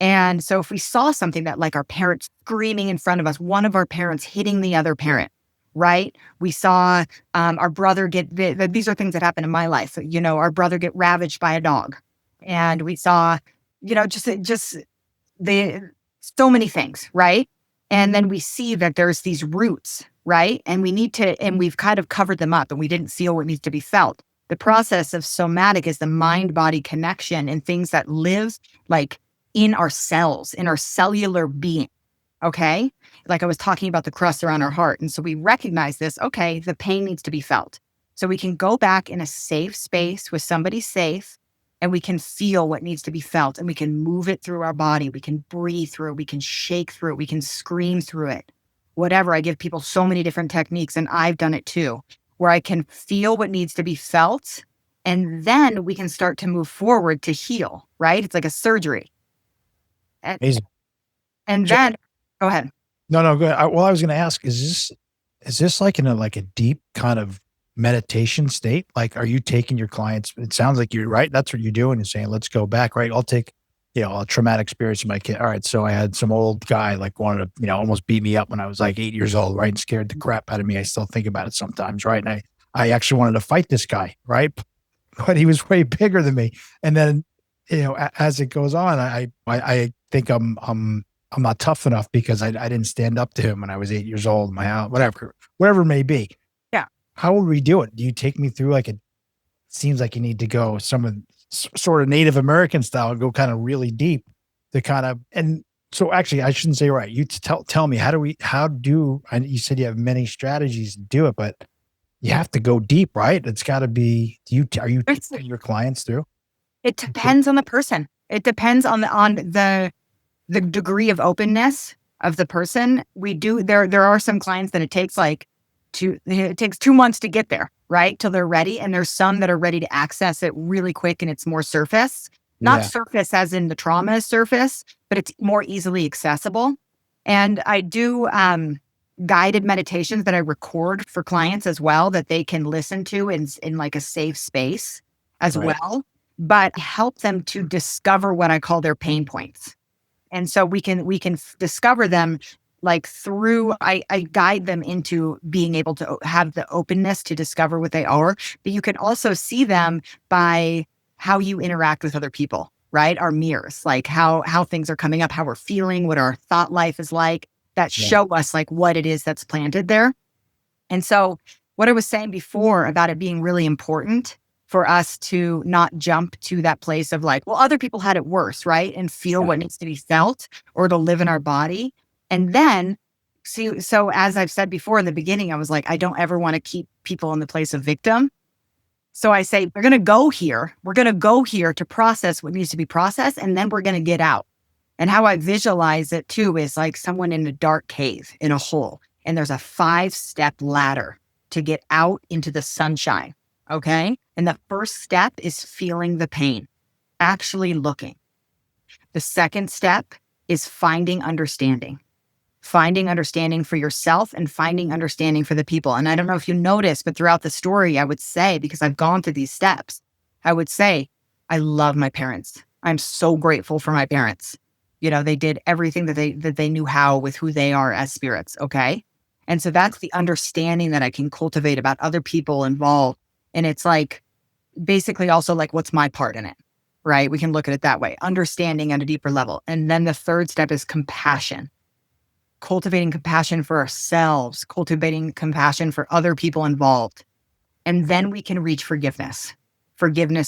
Speaker 1: And so if we saw something that, like, our parents screaming in front of us, one of our parents hitting the other parent, right? We saw our brother these are things that happen in my life. Our brother get ravaged by a dog. And we saw, just the so many things, right? And then we see that there's these roots, right? And we've kind of covered them up, and we didn't feel what needs to be felt. The process of somatic is the mind body connection and things that live, like, in our cells, in our cellular being. Okay. Like I was talking about the crust around our heart. And so we recognize this. Okay. The pain needs to be felt. So we can go back in a safe space with somebody safe, and we can feel what needs to be felt, and we can move it through our body. We can breathe through it. We can shake through it. We can scream through it. Whatever. I give people so many different techniques, and I've done it too, where I can feel what needs to be felt. And then we can start to move forward to heal, right? It's like a surgery. And,
Speaker 2: Amazing.
Speaker 1: and
Speaker 2: So,
Speaker 1: then go ahead.
Speaker 2: no, good. I was going to ask, is this like in a deep kind of meditation state? Like, are you taking your clients? It sounds like you're right. That's what you're doing. You're saying, let's go back, right? I'll take, a traumatic experience with my kid. All right. So I had some old guy like wanted to, almost beat me up when I was like 8 years old, right? And scared the crap out of me. I still think about it sometimes, right? And I actually wanted to fight this guy, right? But he was way bigger than me. And then, as it goes on, I think I'm not tough enough because I didn't stand up to him when I was 8 years old. My house, whatever it may be.
Speaker 1: Yeah.
Speaker 2: How would we do it? Do you take me through seems like you need to go sort of Native American style, go kind of really deep to kind of, and so actually I shouldn't say, right. You tell me, you said you have many strategies to do it, but you have to go deep, right? It's gotta be, are you taking your clients through?
Speaker 1: It depends on the person. It depends on the degree of openness of the person. There are some clients that it takes 2 months to get there, right? Till they're ready. And there's some that are ready to access it really quick, and it's more surface, not
Speaker 2: Yeah.
Speaker 1: surface as in the trauma is surface, but it's more easily accessible. And I do guided meditations that I record for clients as well, that they can listen to in like a safe space as
Speaker 2: Right.
Speaker 1: well, but help them to discover what I call their pain points. And so we can discover them, like, through, I guide them into being able to have the openness to discover what they are. But you can also see them by how you interact with other people, right? Our mirrors, like how things are coming up, how we're feeling, what our thought life is like, that
Speaker 2: Yeah.
Speaker 1: show us like what it is that's planted there. And so what I was saying before about it being really important for us to not jump to that place of like, well, other people had it worse, right? And feel what needs to be felt or to live in our body. And then, see, so as I've said before in the beginning, I was like, I don't ever want to keep people in the place of victim. So I say, we're going to go here. We're going to go here to process what needs to be processed. And then we're going to get out. And how I visualize it too is like someone in a dark cave in a hole. And there's a 5-step ladder to get out into the sunshine. Okay. And the first step is feeling the pain, actually looking. The second step is finding understanding for yourself and finding understanding for the people. And I don't know if you noticed, but throughout the story, I would say, because I've gone through these steps, I would say, I love my parents. I'm so grateful for my parents. They did everything that they knew how with who they are as spirits. Okay. And so that's the understanding that I can cultivate about other people involved. And it's like, basically also like, what's my part in it? Right? We can look at it that way, understanding at a deeper level. And then the third step is compassion, cultivating compassion for ourselves, cultivating compassion for other people involved. And then we can reach forgiveness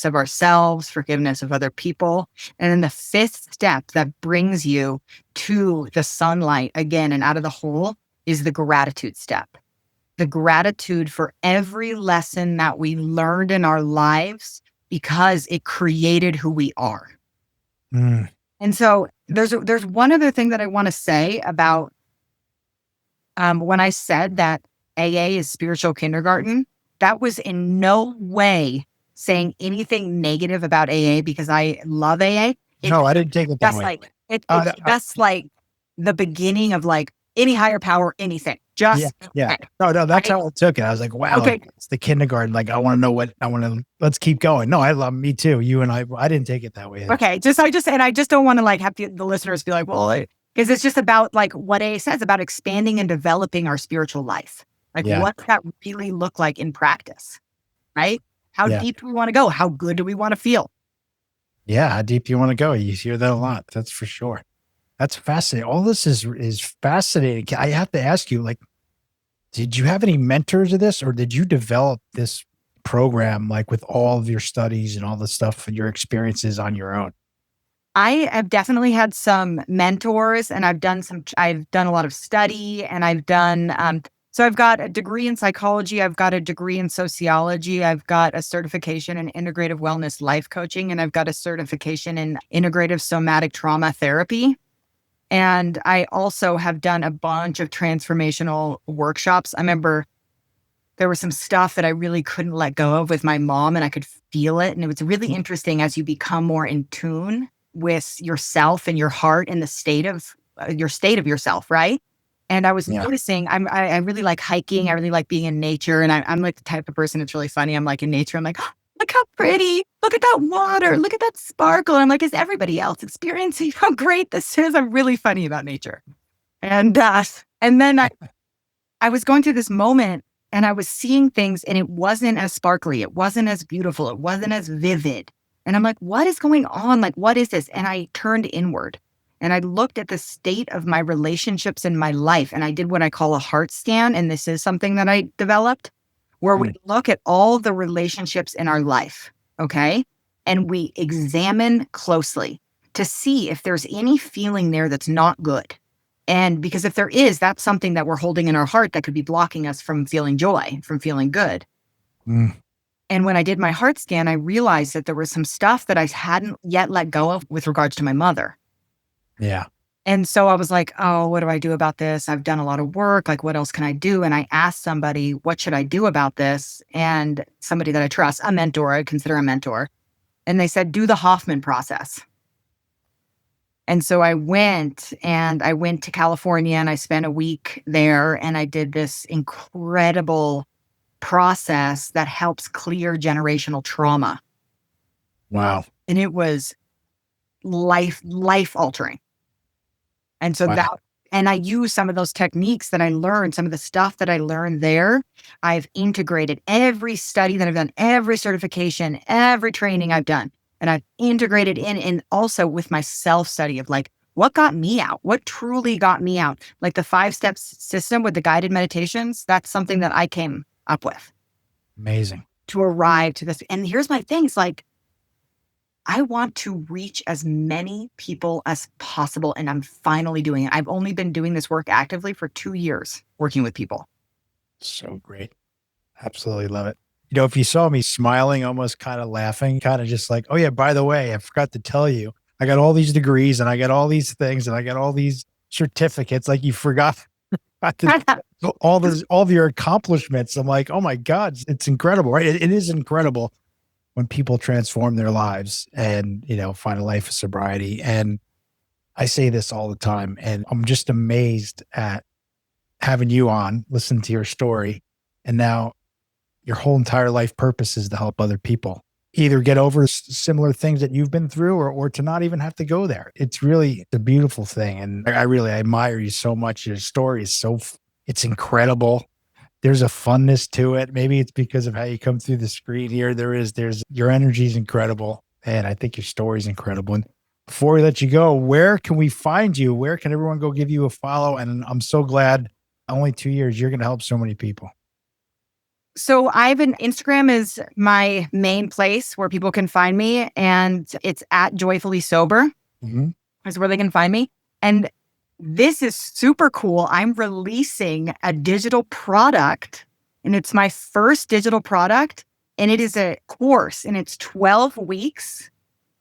Speaker 1: of ourselves, forgiveness of other people. And then the fifth step that brings you to the sunlight again and out of the hole is the gratitude step. The gratitude for every lesson that we learned in our lives because it created who we are.
Speaker 2: Mm.
Speaker 1: And so there's one other thing that I want to say about when I said that AA is spiritual kindergarten, that was in no way saying anything negative about AA because I love AA.
Speaker 2: No, I didn't take it that way.
Speaker 1: It's just like the beginning of like any higher power, anything. Just
Speaker 2: yeah. No, that's how I took it. I was like, wow,
Speaker 1: okay.
Speaker 2: It's the kindergarten. Like, I want to know let's keep going. No, I love me too. You and I didn't take it that way.
Speaker 1: Okay. I just don't want to like have the listeners be like, well, because it's just about like what AA says about expanding and developing our spiritual life. Like, what does that really look like in practice? Right? How deep do we want to go? How good do we want to feel?
Speaker 2: Yeah. How deep do you want to go? You hear that a lot. That's for sure. That's fascinating. All this is fascinating. I have to ask you, like, did you have any mentors of this, or did you develop this program like with all of your studies and all the stuff and your experiences on your own?
Speaker 1: I have definitely had some mentors, and I've done a lot of study, and I've done, so I've got a degree in psychology. I've got a degree in sociology. I've got a certification in integrative wellness life coaching, and I've got a certification in integrative somatic trauma therapy. And I also have done a bunch of transformational workshops. I remember there was some stuff that I really couldn't let go of with my mom, and I could feel it. And it was really interesting as you become more in tune with yourself and your heart and the state of yourself, right? And I was noticing, I really like hiking. I really like being in nature. And I'm like the type of person, it's really funny. I'm like in nature. I'm like, oh, look how pretty. Look at that water. Look at that sparkle. And I'm like, is everybody else experiencing how great this is? I'm really funny about nature. And then I was going through this moment and I was seeing things and it wasn't as sparkly. It wasn't as beautiful. It wasn't as vivid. And I'm like, what is going on? Like, what is this? And I turned inward and I looked at the state of my relationships in my life. And I did what I call a heart scan. And this is something that I developed where we look at all the relationships in our life. Okay. And we examine closely to see if there's any feeling there that's not good. And because if there is, that's something that we're holding in our heart that could be blocking us from feeling joy, from feeling good.
Speaker 2: Mm.
Speaker 1: And when I did my heart scan, I realized that there was some stuff that I hadn't yet let go of with regards to my mother.
Speaker 2: Yeah.
Speaker 1: And so I was like, oh, what do I do about this? I've done a lot of work. Like, what else can I do? And I asked somebody, what should I do about this? And somebody that I trust, a mentor, I consider a mentor. And they said, do the Hoffman process. And so I went to California and I spent a week there and I did this incredible process that helps clear generational trauma.
Speaker 2: Wow.
Speaker 1: And it was life altering. And so and I use some of those techniques that I learned, some of the stuff that I learned there. I've integrated every study that I've done, every certification, every training I've done. And I've integrated in also with my self-study of like, what got me out? What truly got me out? Like the 5-step system with the guided meditations, that's something that I up with
Speaker 2: Amazing.
Speaker 1: to arrive to this. And here's my thing. It's like, I want to reach as many people as possible. And I'm finally doing it. I've only been doing this work actively for 2 years, working with people.
Speaker 2: So great. Absolutely love it. If you saw me smiling, almost kind of laughing, kind of just like, oh yeah, by the way, I forgot to tell you, I got all these degrees and I got all these things and I got all these certificates. Like you forgot all of your accomplishments. I'm like, oh my God, it's incredible, right? It is incredible when people transform their lives and, find a life of sobriety. And I say this all the time, and I'm just amazed at having you on, listen to your story. And now your whole entire life purpose is to help other people either get over similar things that you've been through or to not even have to go there. It's really a beautiful thing. And I really admire you so much. Your story is it's incredible. There's a funness to it. Maybe it's because of how you come through the screen here. There's your energy is incredible. And I think your story is incredible. And before we let you go, where can we find you? Where can everyone go give you a follow? And I'm so glad only 2 years, you're going to help so many people.
Speaker 1: So Instagram is my main place where people can find me, and it's at Joyfully Sober is where they can find me. And this is super cool. I'm releasing a digital product, and it's my first digital product, and it is a course, and it's 12 weeks,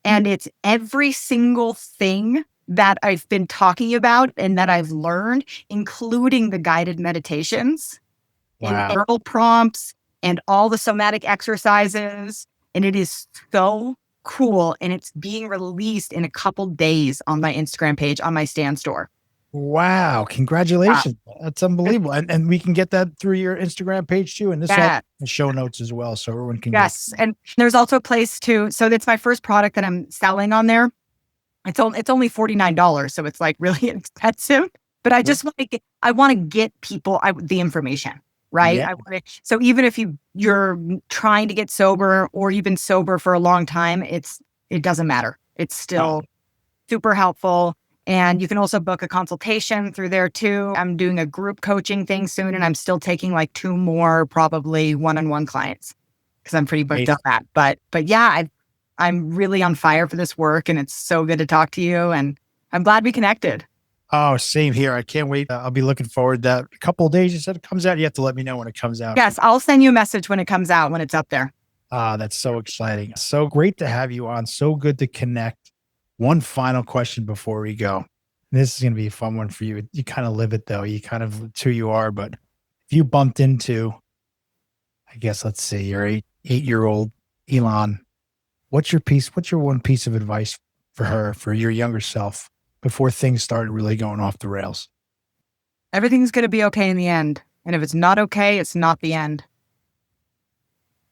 Speaker 1: and it's every single thing that I've been talking about and that I've learned, including the guided meditations.
Speaker 2: Wow.
Speaker 1: And journal prompts and all the somatic exercises. And it is so cool. And it's being released in a couple days on my Instagram page, on my Stan store.
Speaker 2: Wow. Congratulations. That's unbelievable. And we can get that through your Instagram page too. And this will the show notes as well. So everyone can
Speaker 1: Yes. And there's also a place to, so that's my first product that I'm selling on there. It's only $49. So it's like really inexpensive, but I just want to get people the information. Right.
Speaker 2: Yeah.
Speaker 1: So even if you're trying to get sober or you've been sober for a long time, it doesn't matter. It's still super helpful. And you can also book a consultation through there too. I'm doing a group coaching thing soon, and I'm still taking like 2 more probably one-on-one clients because I'm pretty booked on that. But yeah, I'm really on fire for this work, and it's so good to talk to you. And I'm glad we connected.
Speaker 2: Oh, same here. I can't wait. I'll be looking forward to that. A couple of days, you said it comes out. You have to let me know when it comes out.
Speaker 1: Yes, I'll send you a message when it comes out, when it's up there.
Speaker 2: That's so exciting. So great to have you on. So good to connect. One final question before we go. This is going to be a fun one for you. You kind of live it though. You kind of, it's who you are. But if you bumped into, I guess, let's see, your 8-year-old Elan, what's your one piece of advice for her, for your younger self, before things started really going off the rails?
Speaker 1: Everything's going to be okay in the end. And if it's not okay, it's not the end.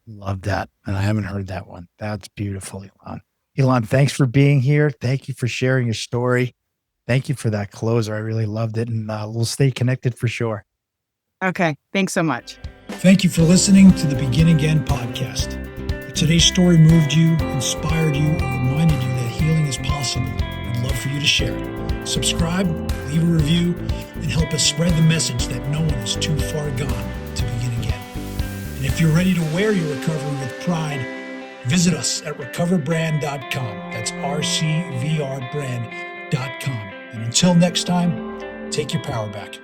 Speaker 2: Love that. And I haven't heard that one. That's beautiful, Elan. Elan, thanks for being here. Thank you for sharing your story. Thank you for that closer. I really loved it. And we'll stay connected for sure.
Speaker 1: Okay. Thanks so much.
Speaker 3: Thank you for listening to the Begin Again podcast. If today's story moved you, inspired you, or reminded you that healing is possible, I'd love for you to share it. Subscribe, leave a review, and help us spread the message that no one is too far gone to begin again. And if you're ready to wear your recovery with pride, visit us at recoverbrand.com. That's RCVR Brand.com. And until next time, take your power back.